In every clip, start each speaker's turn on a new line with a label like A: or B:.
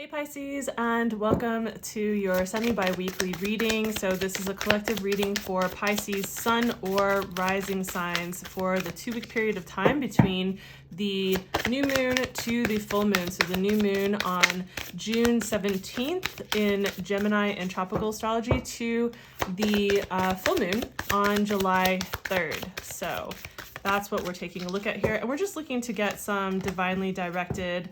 A: Hey Pisces, and welcome to your semi-bi-weekly reading. So this is a collective reading for Pisces sun or rising signs for the 2-week period of time between the new moon to the full moon. So the new moon on June 17th in Gemini and tropical astrology to the full moon on July 3rd. So that's what we're taking a look at here. And we're just looking to get some divinely directed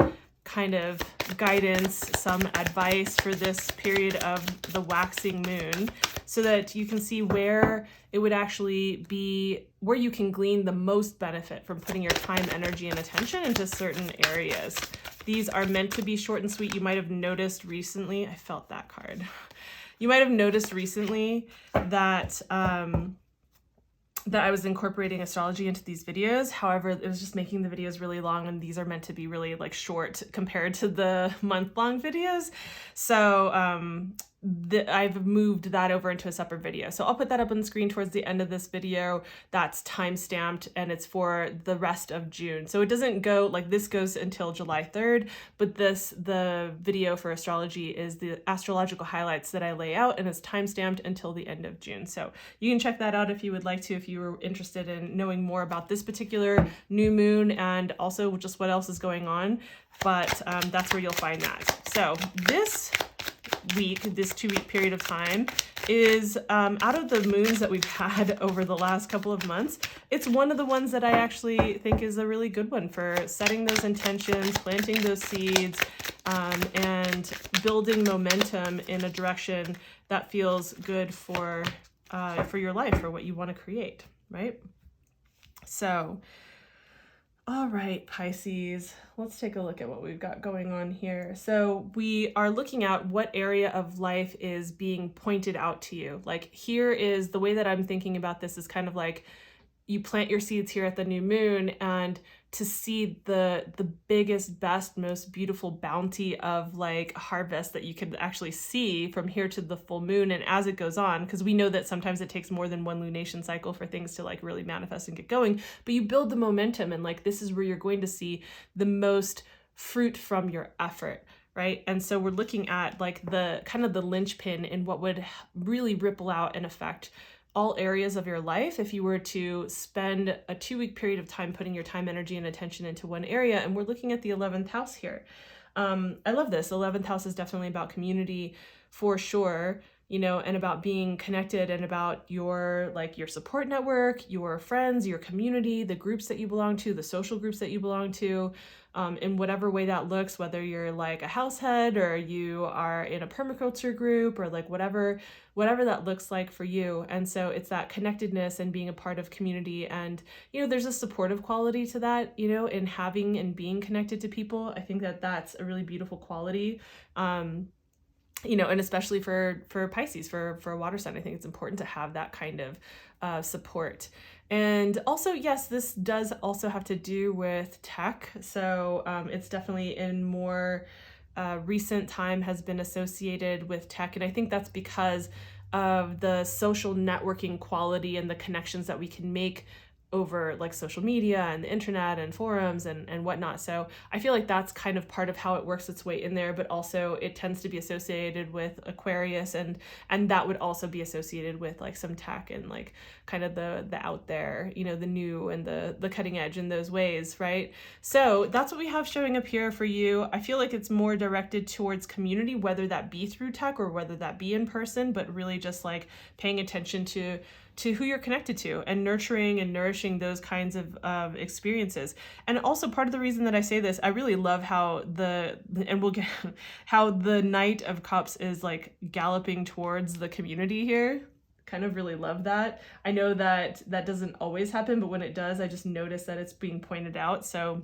A: kind of guidance, some advice for this period of the waxing moon so that you can see where it would actually be, where you can glean the most benefit from putting your time, energy, and attention into certain areas. These are meant to be short and sweet. You might have noticed recently, I felt that card. You might have noticed recently that that I was incorporating astrology into these videos. However, it was just making the videos really long, and these are meant to be really like short compared to the month-long videos. So I've moved that over into a separate video. So I'll put that up on the screen towards the end of this video. That's time-stamped, and it's for the rest of June. So it doesn't go, like this goes until July 3rd, but the video for astrology is the astrological highlights that I lay out, and it's time-stamped until the end of June. So you can check that out if you would like to, if you were interested in knowing more about this particular new moon and also just what else is going on. But that's where you'll find that. So this week, this 2-week period of time is out of the moons that we've had over the last couple of months, it's one of the ones that I actually think is a really good one for setting those intentions, planting those seeds, and building momentum in a direction that feels good for your life, for what you want to create, right? So all right, Pisces, let's take a look at what we've got going on here. So we are looking at what area of life is being pointed out to you. Like here is the way that I'm thinking about this is kind of like you plant your seeds here at the new moon, and to see the biggest, best, most beautiful bounty of like harvest that you can actually see from here to the full moon. And as it goes on, because we know that sometimes it takes more than one lunation cycle for things to like really manifest and get going, but you build the momentum, and like this is where you're going to see the most fruit from your effort, right? And so we're looking at like the kind of the linchpin in what would really ripple out and affect all areas of your life if you were to spend a 2-week period of time putting your time, energy, and attention into one area. And we're looking at the 11th house here. I love this. 11th house is definitely about community for sure, you know, and about being connected and about your support network, your friends, your community, the groups that you belong to, the social groups that you belong to, in whatever way that looks, whether you're like a house head or you are in a permaculture group or like whatever that looks like for you. And so it's that connectedness and being a part of community. And, you know, there's a supportive quality to that, you know, in having and being connected to people. I think that that's a really beautiful quality. You know, and especially for Pisces, for a water sign, I think it's important to have that kind of support. And also, yes, this does also have to do with tech. So it's definitely in more recent time has been associated with tech. And I think that's because of the social networking quality and the connections that we can make over like social media and the internet and forums and whatnot. So I feel like that's kind of part of how it works its way in there, but also it tends to be associated with Aquarius, and that would also be associated with like some tech and like kind of the out there, you know, the new and the cutting edge in those ways, right? So that's what we have showing up here for you. I feel like it's more directed towards community, whether that be through tech or whether that be in person, but really just like paying attention to who you're connected to and nurturing and nourishing those kinds of experiences. And also part of the reason that I say this, I really love how how the Knight of Cups is like galloping towards the community here. Kind of really love that. I know that doesn't always happen, but when it does, I just notice that it's being pointed out. So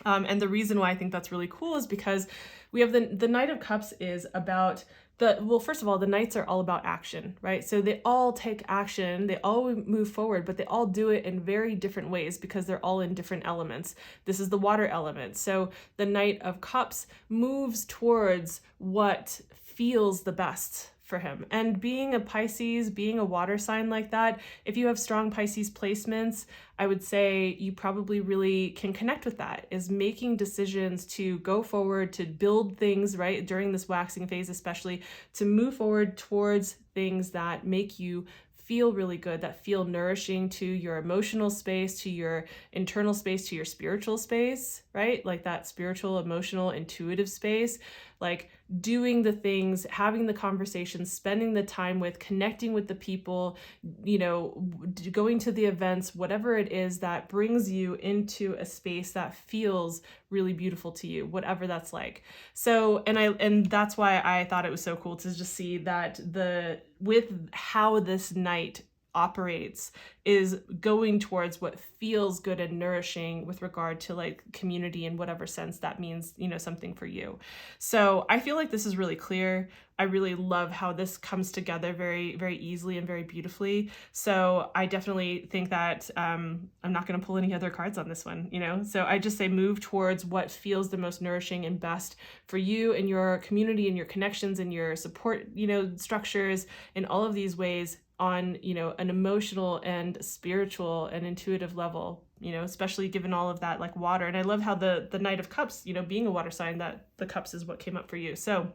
A: and the reason why I think that's really cool is because we have the Knight of Cups is about well, first of all, the Knights are all about action, right? So they all take action, they all move forward, but they all do it in very different ways because they're all in different elements. This is the water element. So the Knight of Cups moves towards what feels the best for him. And being a Pisces, being a water sign like that, if you have strong Pisces placements, I would say you probably really can connect with that, is making decisions to go forward, to build things, right, during this waxing phase, especially to move forward towards things that make you feel really good, that feel nourishing to your emotional space, to your internal space, to your spiritual space, right? Like that spiritual, emotional, intuitive space, like doing the things, having the conversations, spending the time with, connecting with the people, you know, going to the events, whatever it is that brings you into a space that feels really beautiful to you, whatever that's like. So, and that's why I thought it was so cool to just see that with how this night operates is going towards what feels good and nourishing with regard to like community in whatever sense that means, you know, something for you. So I feel like this is really clear. I really love how this comes together very, very easily and very beautifully. So I definitely think that I'm not going to pull any other cards on this one, you know? So I just say move towards what feels the most nourishing and best for you and your community and your connections and your support, you know, structures in all of these ways on, you know, an emotional and spiritual and intuitive level, you know, especially given all of that like water. And I love how the Knight of Cups, you know, being a water sign, that the cups is what came up for you. So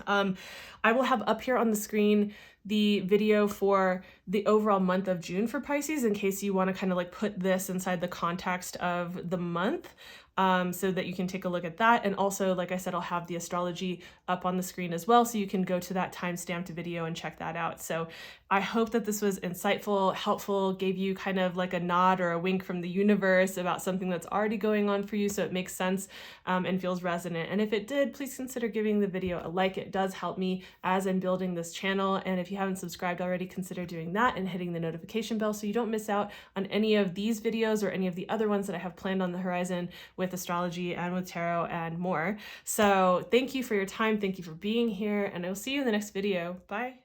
A: I will have up here on the screen the video for the overall month of June for Pisces, in case you want to kind of like put this inside the context of the month, so that you can take a look at that. And also, like I said, I'll have the astrology up on the screen as well, so you can go to that time-stamped video and check that out. So I hope that this was insightful, helpful, gave you kind of like a nod or a wink from the universe about something that's already going on for you, so it makes sense and feels resonant. And if it did, please consider giving the video a like. It does help me as I'm building this channel. And if you haven't subscribed already, consider doing that and hitting the notification bell so you don't miss out on any of these videos or any of the other ones that I have planned on the horizon with astrology and with tarot and more. So thank you for your time. Thank you for being here, and I'll see you in the next video. Bye.